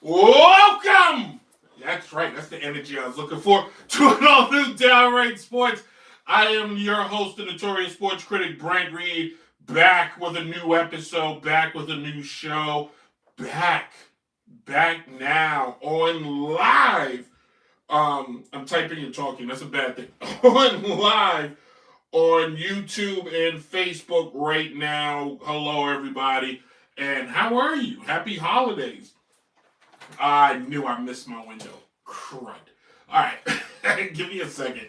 Welcome! That's right, that's the energy I was looking for to an all new Downright Sports. I am your host, the notorious sports critic, Brent Reid, back with a new episode, back with a new show, back, back now on live. I'm typing and talking, that's a bad thing. On live on YouTube and Facebook right now. Hello, everybody, and how are you? Happy holidays. I knew I missed my window. Crud. Alright. Give me a second.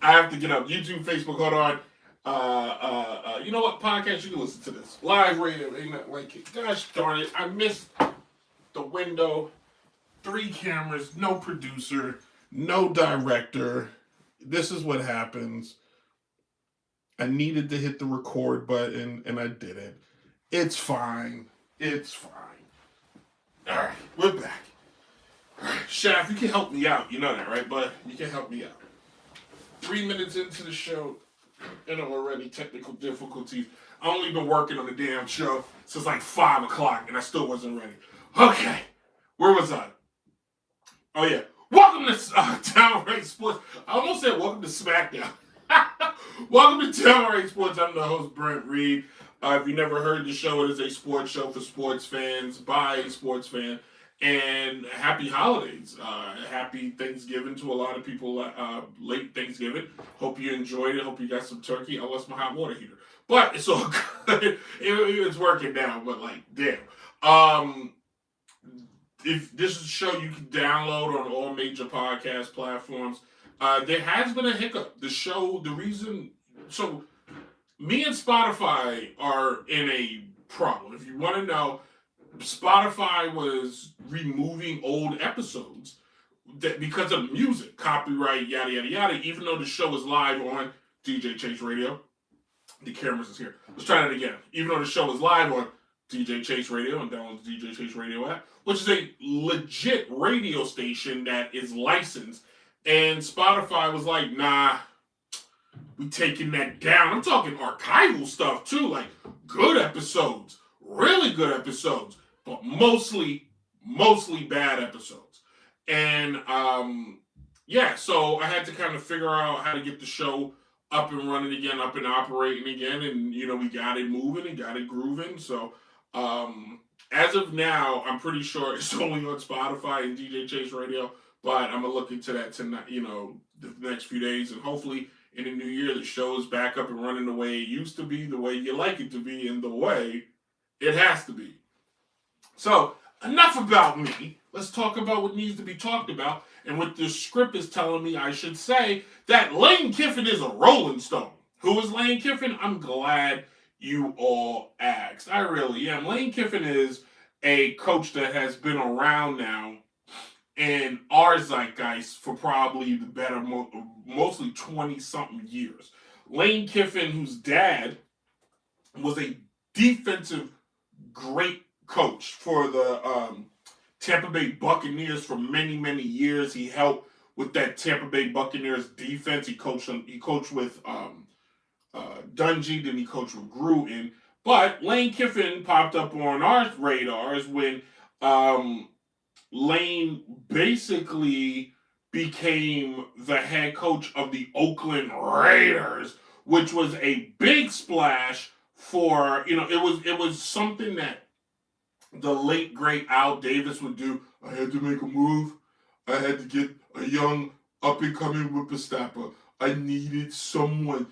I have to get up. YouTube, Facebook, hold on. You know what? Podcast, you can listen to this. Live radio, ain't nothing like it. Gosh darn it. I missed the window. 3 cameras, no producer, no director. This is what happens. I needed to hit the record button and I didn't. It's fine. It's fine. Alright, we're back. Shaft, you can help me out. You know that, right, bud? You can help me out. 3 minutes into the show, and already technical difficulties. I only been working on the damn show since like 5 o'clock, and I still wasn't ready. Okay, where was I? Oh, yeah. Welcome to Downright Sports. I almost said welcome to SmackDown. Welcome to Downright Sports. I'm the host, Brent Reid. If you never heard the show, it is a sports show for sports fans by a sports fan. And happy holidays. Happy Thanksgiving to a lot of people. Late Thanksgiving. Hope you enjoyed it. Hope you got some turkey. I lost my hot water heater. But it's all good. It's working now, but like, damn. If this is a show you can download on all major podcast platforms, there has been a hiccup. The reason, so me and Spotify are in a problem. If you want to know, Spotify was removing old episodes because of music, copyright, yada, yada, yada, even though the show is live on DJ Chase Radio. The cameras is here. Let's try that again. Even though the show is live on DJ Chase Radio and download the DJ Chase Radio app, which is a legit radio station that is licensed, and Spotify was like, nah, we taking that down. I'm talking archival stuff too, like good episodes, really good episodes, but mostly bad episodes. And yeah, so I had to kind of figure out how to get the show up and running again, up and operating again, and we got it moving and got it grooving. So as of now, I'm pretty sure it's only on Spotify and DJ Chase Radio, but I'm gonna look into that tonight, the next few days, and hopefully in the new year the show is back up and running the way it used to be, the way you like it to be, and the way it has to be. So, enough about me. Let's talk about what needs to be talked about, and what the script is telling me I should say, that Lane Kiffin is a Rolling Stone. Who is Lane Kiffin? I'm glad you all asked. I really am. Lane Kiffin is a coach that has been around now in our zeitgeist for probably the better, mostly 20-something years. Lane Kiffin, whose dad was a defensive great coach for the Tampa Bay Buccaneers for many, many years. He helped with that Tampa Bay Buccaneers defense. He coached with Dungy, then he coached with Gruden. But Lane Kiffin popped up on our radars when Lane basically became the head coach of the Oakland Raiders, which was a big splash for, it was something that the late great Al Davis would do. I had to make a move. I had to get a young up and coming whippersnapper. I needed someone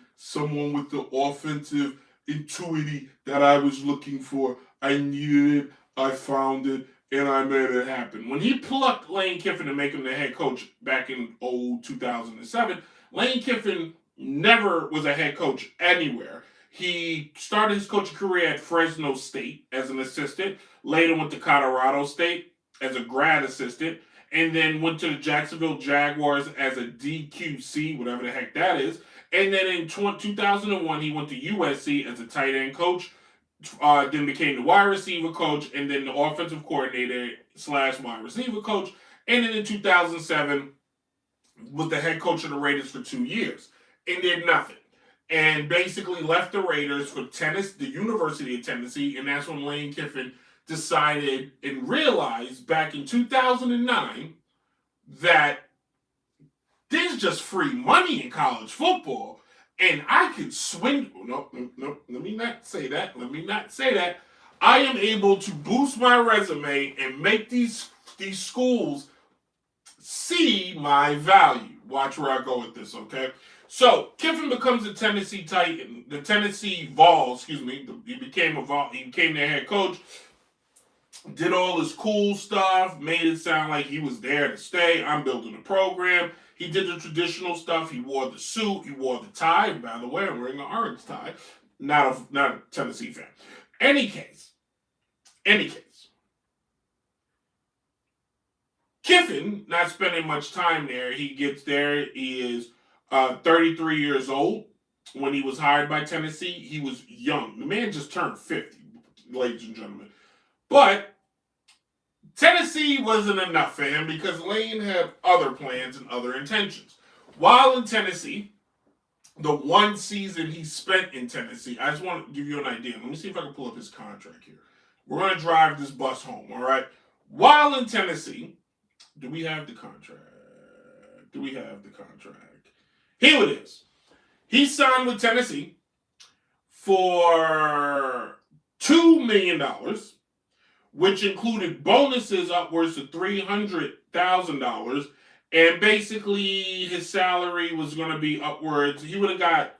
with the offensive intuity that I was looking for. I needed it. I found it. And I made it happen. When he plucked Lane Kiffin to make him the head coach back in 2007, Lane Kiffin never was a head coach anywhere. He started his coaching career at Fresno State as an assistant, later went to Colorado State as a grad assistant, and then went to the Jacksonville Jaguars as a DQC, whatever the heck that is. And then in 2001, he went to USC as a tight end coach, then became the wide receiver coach, and then the offensive coordinator / wide receiver coach. And then in 2007, was the head coach of the Raiders for 2 years and did nothing. And basically left the Raiders for the University of Tennessee, and that's when Lane Kiffin decided and realized back in 2009 that there's just free money in college football, and I could swindle. No, let me not say that. I am able to boost my resume and make these schools see my value. Watch where I go with this, okay? So Kiffin becomes the Tennessee Titan, the Tennessee Vols. Excuse me. He became their head coach. Did all this cool stuff, made it sound like he was there to stay. I'm building a program. He did the traditional stuff. He wore the suit. He wore the tie. By the way, I'm wearing an orange tie. Not a Tennessee fan. Any case. Kiffin, not spending much time there. He gets there. He is 33 years old. When he was hired by Tennessee, he was young. The man just turned 50, ladies and gentlemen. But Tennessee wasn't enough for him because Lane had other plans and other intentions. While in Tennessee, the one season he spent in Tennessee, I just want to give you an idea. Let me see if I can pull up his contract here. We're going to drive this bus home, all right? While in Tennessee, do we have the contract? Here it is. He signed with Tennessee for $2 million, which included bonuses upwards to $300,000. And basically, his salary was going to be upwards. He would have got,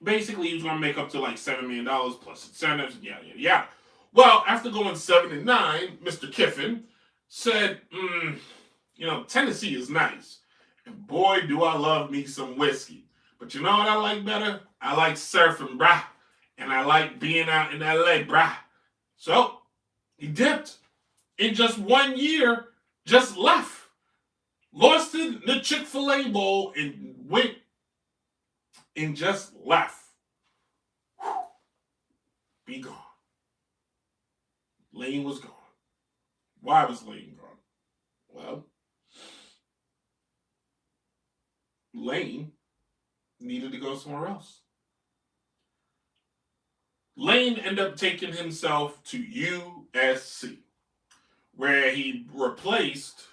basically, he was going to make up to like $7 million plus incentives, yeah. Well, after going 7-9, Mr. Kiffin said, Tennessee is nice. And boy, do I love me some whiskey. But you know what I like better? I like surfing, brah. And I like being out in LA, brah. So, he dipped. In just 1 year, just left. Lost in the Chick-fil-A Bowl and went and just left. Whew. Be gone. Lane was gone. Why was Lane gone? Well, Lane needed to go somewhere else. Lane ended up taking himself to USC, where he replaced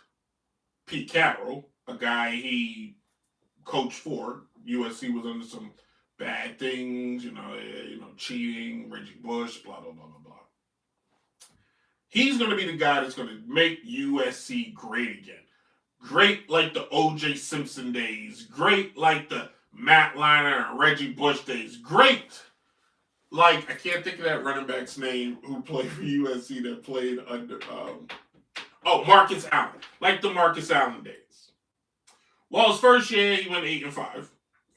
Pete Carroll, a guy he coached for. USC was under some bad things, cheating, Reggie Bush, blah, blah, blah, blah, blah. He's going to be the guy that's going to make USC great again. Great like the O.J. Simpson days. Great like the Matt Leinart and Reggie Bush days. Great like, I can't think of that running back's name who played for USC that played under, Marcus Allen. Like the Marcus Allen days. Well, his first year, he went 8-5.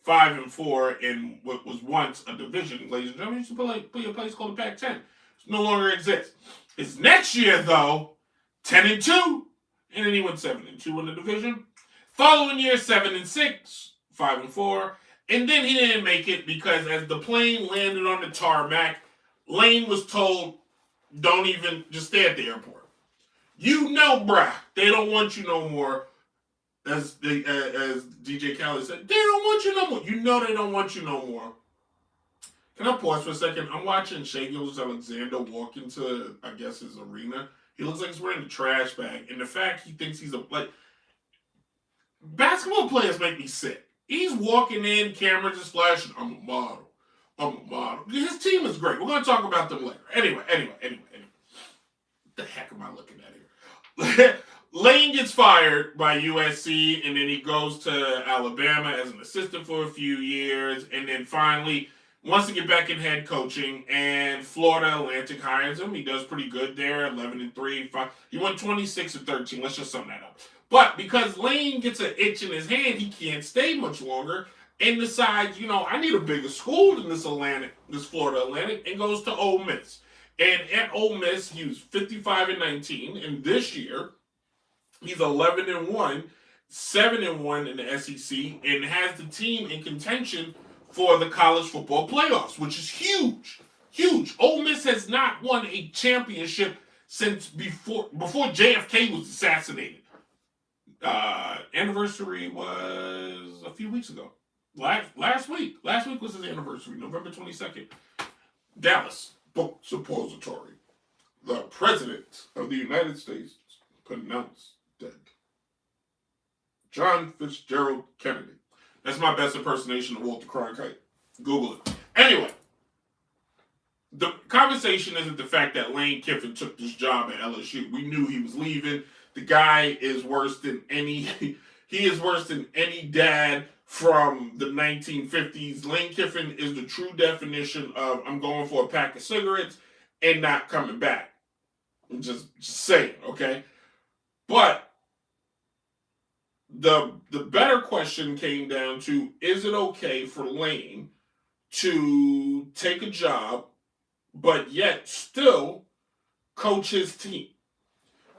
5-4 in what was once a division. Ladies and gentlemen, used to play a place called the Pac-10. It no longer exists. His next year, though, 10-2. And then he went 7-2 in the division. Following year, 7-6. 5-4. And then he didn't make it because as the plane landed on the tarmac, Lane was told, don't even, just stay at the airport. Bruh, they don't want you no more. As DJ Khaled said, they don't want you no more. They don't want you no more. Can I pause for a second? I'm watching Shai Gilgeous-Alexander walk into, I guess, his arena. He looks like he's wearing a trash bag. And the fact he thinks he's basketball players make me sick. He's walking in, cameras is flashing. I'm a model. His team is great. We're going to talk about them later. Anyway. What the heck am I looking at here? Lane gets fired by USC, and then he goes to Alabama as an assistant for a few years, and then finally wants to get back in head coaching, and Florida Atlantic hires him. He does pretty good there, 11-3. He went 26-13. Let's just sum that up. But because Lane gets an itch in his hand, he can't stay much longer, and decides, I need a bigger school than this Florida Atlantic, and goes to Ole Miss. And at Ole Miss, he was 55-19, and this year, he's 11-1, 7-1 in the SEC, and has the team in contention for the college football playoffs, which is huge. Huge. Ole Miss has not won a championship since before JFK was assassinated. Anniversary was a few weeks ago. Last week. Last week was his anniversary, November 22nd. Dallas Book Suppository. the President of the United States pronounced dead. John Fitzgerald Kennedy. That's my best impersonation of Walter Cronkite. Google it. Anyway, the conversation isn't the fact that Lane Kiffin took this job at LSU. We knew he was leaving. The guy is worse than any. He is worse than any dad from the 1950s. Lane Kiffin is the true definition of I'm going for a pack of cigarettes and not coming back. I'm just saying, okay? But the better question came down to, is it okay for Lane to take a job but yet still coach his team?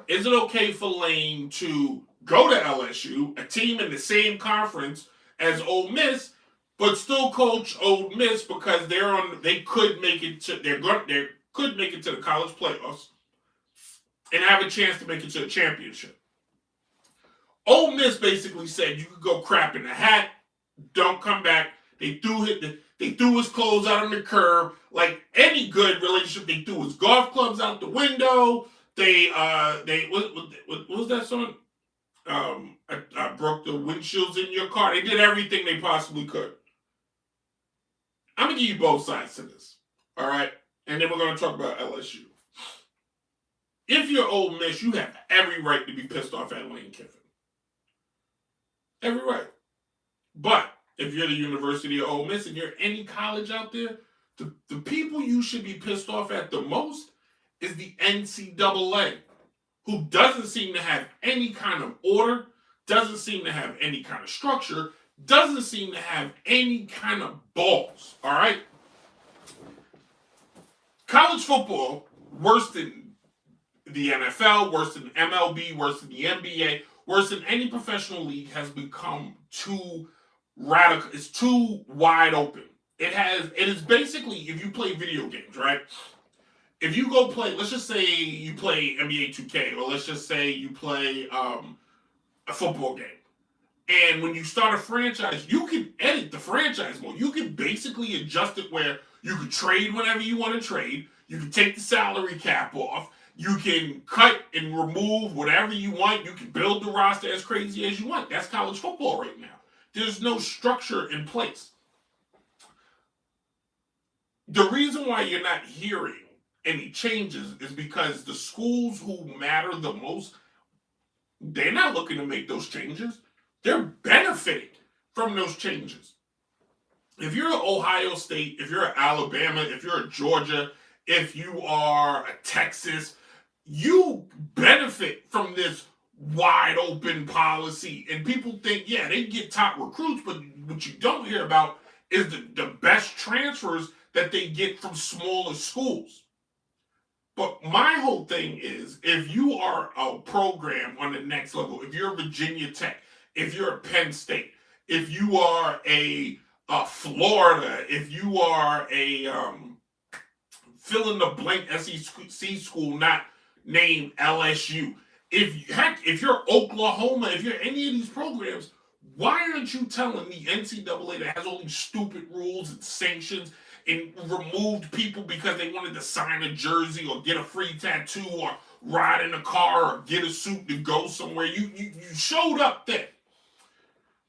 Is it okay for Lane to go to LSU, a team in the same conference as Ole Miss, but still coach Ole Miss because they could make it to they could make it to the college playoffs and have a chance to make it to a championship? Ole Miss basically said you could go crap in the hat, don't come back. They threw his clothes out on the curb. Like any good relationship, they threw his golf clubs out the window. What was that song? I broke the windshields in your car. They did everything they possibly could. I'm gonna give you both sides to this, all right? And then we're gonna talk about LSU. If you're Ole Miss, you have every right to be pissed off at Lane Kiffin. Every right. But if you're the University of Ole Miss and you're any college out there, the people you should be pissed off at the most is the NCAA, who doesn't seem to have any kind of order, doesn't seem to have any kind of structure, doesn't seem to have any kind of balls, all right? College football, worse than the NFL, worse than MLB, worse than the NBA, worse than any professional league, has become too radical. It's too wide open. It is basically, if you play video games, right? If you go play, let's just say you play NBA 2K, or let's just say you play a football game. And when you start a franchise, you can edit the franchise mode. You can basically adjust it where you can trade whenever you want to trade. You can take the salary cap off. You can cut and remove whatever you want. You can build the roster as crazy as you want. That's college football right now. There's no structure in place. The reason why you're not hearing any changes is because the schools who matter the most, they're not looking to make those changes. They're benefiting from those changes. If you're at Ohio State, if you're at Alabama, if you're at Georgia, if you are at Texas, you benefit from this wide open policy. And people think, yeah, they get top recruits, but what you don't hear about is the best transfers that they get from smaller schools. But my whole thing is, if you are a program on the next level, if you're Virginia Tech, if you're a Penn State, if you are a Florida, if you are a fill in the blank SEC school not named LSU, if you're Oklahoma, if you're any of these programs, why aren't you telling the NCAA that has all these stupid rules and sanctions and removed people because they wanted to sign a jersey or get a free tattoo or ride in a car or get a suit to go somewhere? You showed up there.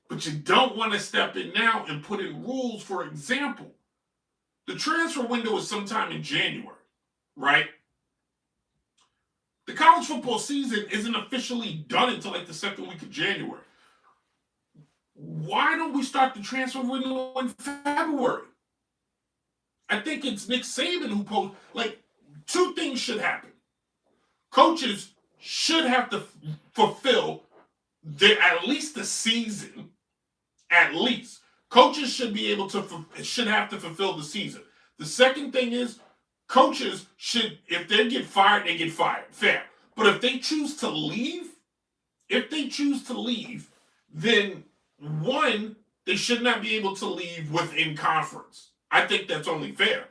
But you don't want to step in now and put in rules. For example, the transfer window is sometime in January, right? The college football season isn't officially done until like the second week of January. Why don't we start the transfer window in February? I think it's Nick Saban who posed, like, two things should happen. Coaches should have to fulfill at least the season. At least. Coaches should have to fulfill the season. The second thing is, coaches should, if they get fired, they get fired. Fair. But if they choose to leave, then one, they should not be able to leave within conference. I think that's only fair.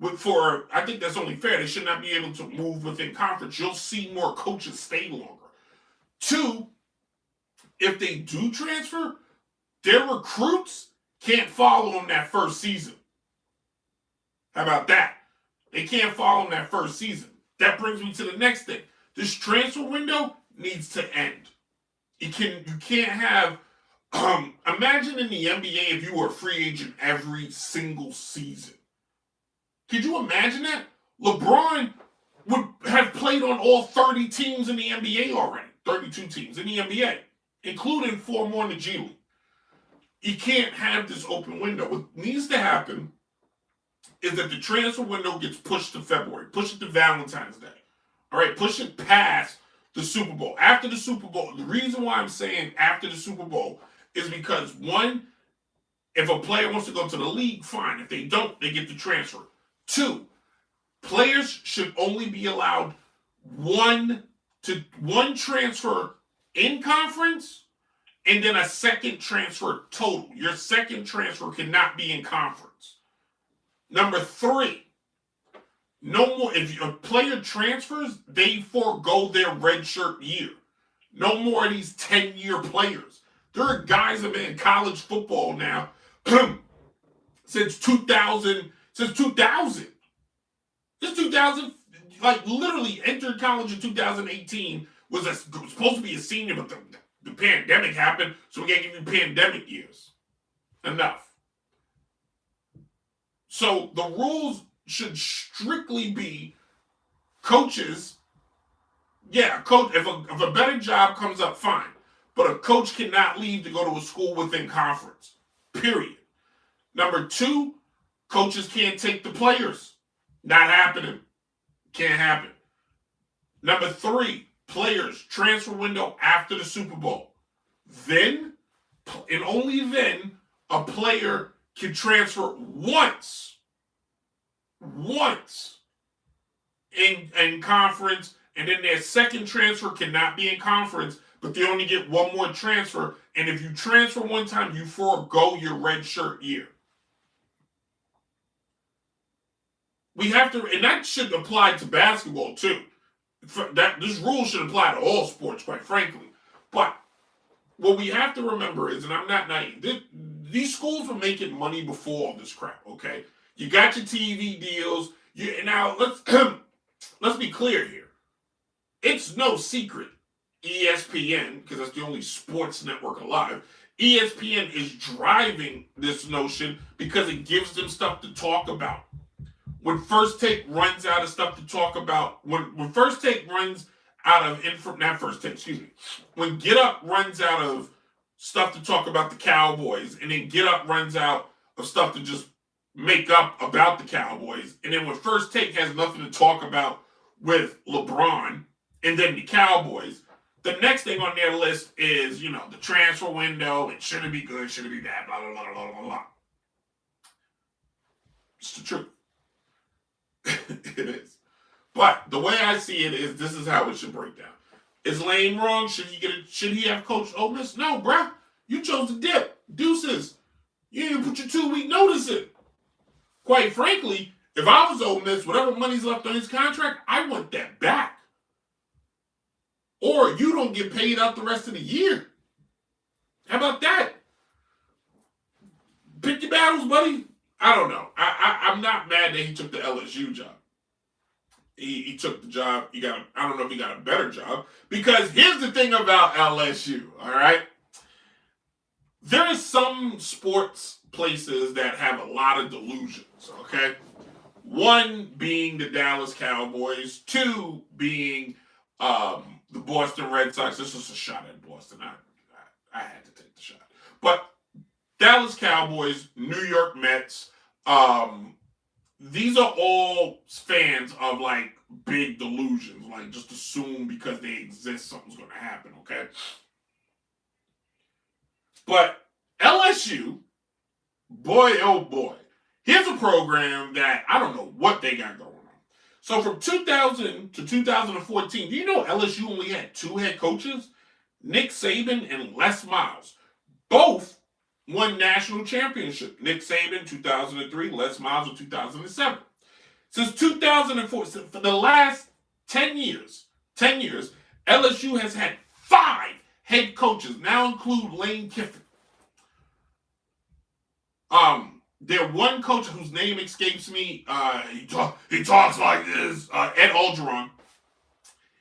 I think that's only fair. They should not be able to move within conference. You'll see more coaches stay longer. Two, if they do transfer, their recruits can't follow them that first season. How about that? They can't follow them that first season. that brings me to the next thing. This transfer window needs to end. You can't have imagine in the NBA if you were a free agent every single season. Could you imagine that? LeBron would have played on all 30 teams in the NBA already. 32 teams in the NBA, including 4 more in the G League. You can't have this open window. What needs to happen is that the transfer window gets pushed to February. Push it to Valentine's Day. All right, push it past the Super Bowl. After the Super Bowl, the reason why I'm saying after the Super Bowl is because, one, if a player wants to go to the league, fine. If they don't, they get the transfer. 2, players should only be allowed one transfer in conference and then a second transfer total. Your second transfer cannot be in conference. Number 3, no more. If a player transfers, they forego their redshirt year. No more of these 10-year players. There are guys that have been in college football now since 2000. Since 2000. This 2000, like literally entered college in 2018, was supposed to be a senior, but the pandemic happened, so we can't give you pandemic years. Enough. So the rules should strictly be coaches. Yeah, coach. If a better job comes up, fine. But a coach cannot leave to go to a school within conference. Period. Number 2, coaches can't take the players. Not happening. Can't happen. Number 3, players transfer window after the Super Bowl. Then, and only then, a player can transfer once in conference, and then their second transfer cannot be in conference, but they only get one more transfer. And if you transfer one time, you forego your redshirt year. We have to, and that should apply to basketball too. This rule should apply to all sports, quite frankly. But what we have to remember is, and I'm not naive, these schools were making money before all this crap. Okay, you got your TV deals. Now let's be clear here. It's no secret. ESPN, because that's the only sports network alive. ESPN is driving this notion because it gives them stuff to talk about. When First Take runs out of stuff to talk about, when First Take runs out of when Get Up runs out of stuff to talk about the Cowboys, and then Get Up runs out of stuff to just make up about the Cowboys, and then when First Take has nothing to talk about with LeBron and then the Cowboys, the next thing on their list is, the transfer window, and should it be good, should it be bad, blah, blah, blah, blah, blah, blah. It's the truth. It is. But the way I see it is, this is how it should break down. Is Lane wrong? Should he have coached Ole Miss? No, bruh. You chose to dip. Deuces. You didn't put your 2-week notice in. Quite frankly, if I was Ole Miss, whatever money's left on his contract, I want that back. Or you don't get paid out the rest of the year. How about that? Pick your battles, buddy. I don't know. I'm not mad that he took the LSU job. He took the job. I don't know if he got a better job. Because here's the thing about LSU, all right? There are some sports places that have a lot of delusions, okay? 1 being the Dallas Cowboys. 2 being the Boston Red Sox. This was a shot at Boston. I had to take the shot. But Dallas Cowboys, New York Mets, these are all fans of like big delusions, like just assume because they exist something's going to happen, okay? But LSU, boy oh boy, here's a program that I don't know what they got going on. So from 2000 to 2014, do you know LSU only had 2 head coaches? Nick Saban and Les Miles. Both won national championship. Nick Saban, 2003, Les Miles in 2007. Since 2004, for the last 10 years, LSU has had 5 head coaches, now include Lane Kiffin. Their one coach whose name escapes me, he talks like this, Ed Algeron.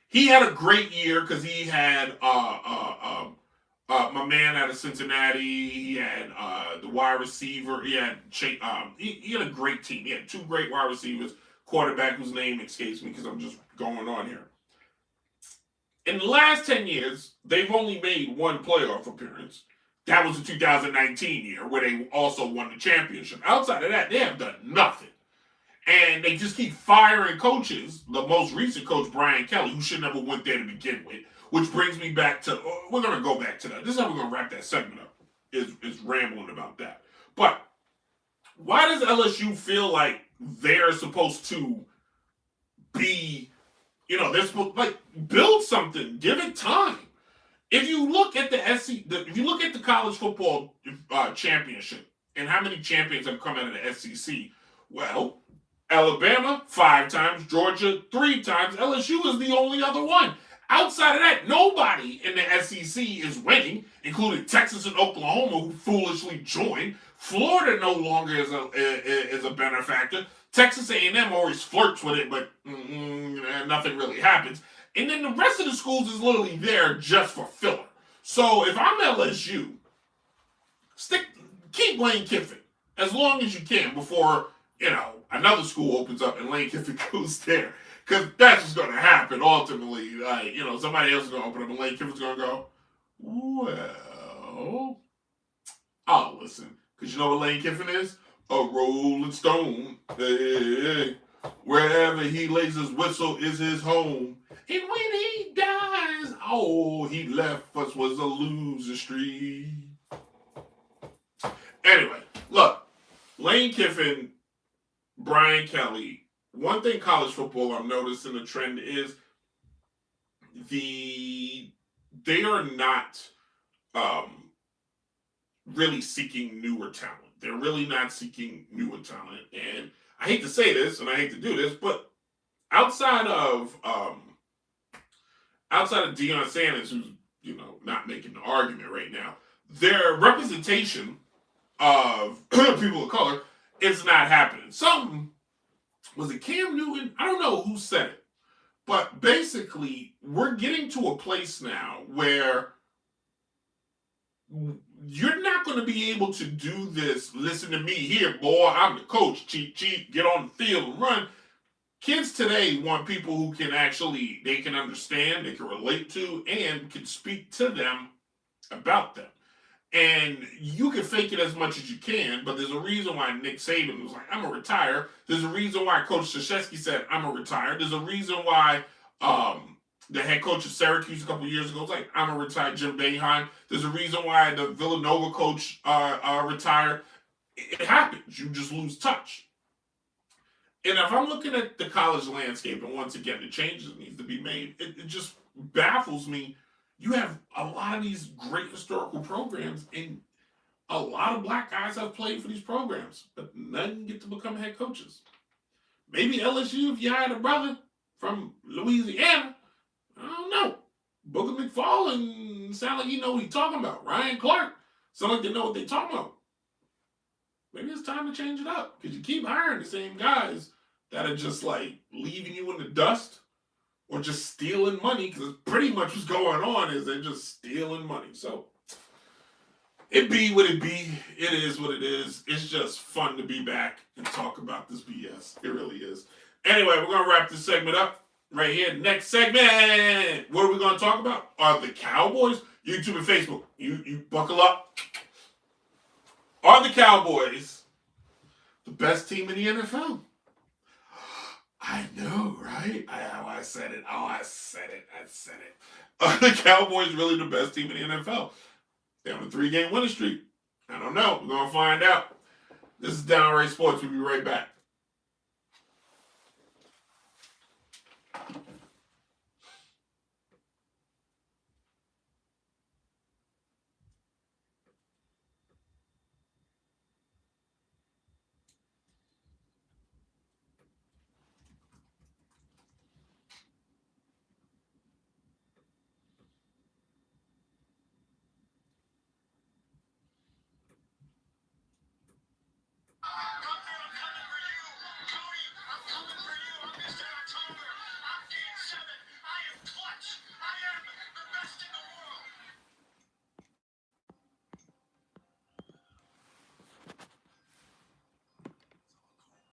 He had a great year because he had my man out of Cincinnati. He had the wide receiver. He had he had a great team. He had two great wide receivers. Quarterback whose name escapes me because I'm just going on here. In the last 10 years, they've only made one playoff appearance. That was the 2019 year where they also won the championship. Outside of that, they have done nothing. And they just keep firing coaches. The most recent coach, Brian Kelly, who should never went there to begin with. Which brings me back to, we're going to go back to that. This is how we're going to wrap that segment up, is rambling about that. But why does LSU feel like they're supposed to be, they're supposed to, build something, give it time. If you look at if you look at the college football championship and how many champions have come out of the SEC, well, Alabama 5 times, Georgia 3 times, LSU is the only other one. Outside of that, nobody in the SEC is winning, including Texas and Oklahoma, who foolishly joined. Florida no longer is a benefactor. Texas A&M always flirts with it, but nothing really happens. And then the rest of the schools is literally there just for filler. So if I'm LSU, keep Lane Kiffin as long as you can before, another school opens up and Lane Kiffin goes there. Because that's what's going to happen ultimately. Somebody else is going to open up and Lane Kiffin's going to go, well, I'll listen. Because you know what Lane Kiffin is? A rolling stone. Hey. Wherever he lays his whistle is his home. And when he dies, all he left us was a loser streak. Anyway, look, Lane Kiffin, Brian Kelly. One thing college football I'm noticing the trend is they are not really seeking newer talent. They're really not seeking newer talent. And I hate to say this and I hate to do this, but outside of Deion Sanders, who's not making the argument right now, their representation of people of color is not happening. Was it Cam Newton? I don't know who said it, but basically we're getting to a place now where you're not going to be able to do this. Listen to me here, boy. I'm the coach. Cheat, get on the field and run. Kids today want people who can they can understand, they can relate to, and can speak to them about them. And you can fake it as much as you can, but there's a reason why Nick Saban was like, I'm going to retire. There's a reason why Coach Krzyzewski said, I'm going to retire. There's a reason why the head coach of Syracuse a couple years ago was like, I'm going to retire, Jim Boeheim. There's a reason why the Villanova coach retired. It happens. You just lose touch. And if I'm looking at the college landscape, and once again, the changes that need to be made, it just baffles me. You have a lot of these great historical programs, and a lot of black guys have played for these programs, but none get to become head coaches. Maybe LSU, if you had a brother from Louisiana, I don't know. Booker McFarland sound like you know what he's talking about. Ryan Clark sound like they know what they're talking about. Maybe it's time to change it up, because you keep hiring the same guys that are just leaving you in the dust. Or just stealing money, because pretty much what's going on is they're just stealing money. So, it be what it be. It is what it is. It's just fun to be back and talk about this BS. It really is. Anyway, we're going to wrap this segment up right here. Next segment. What are we going to talk about? Are the Cowboys, YouTube and Facebook, you buckle up. Are the Cowboys the best team in the NFL? I know, right? I said it. I said it. Are the Cowboys really the best team in the NFL? They're on a 3-game winning streak. I don't know. We're going to find out. This is Downright Sports. We'll be right back.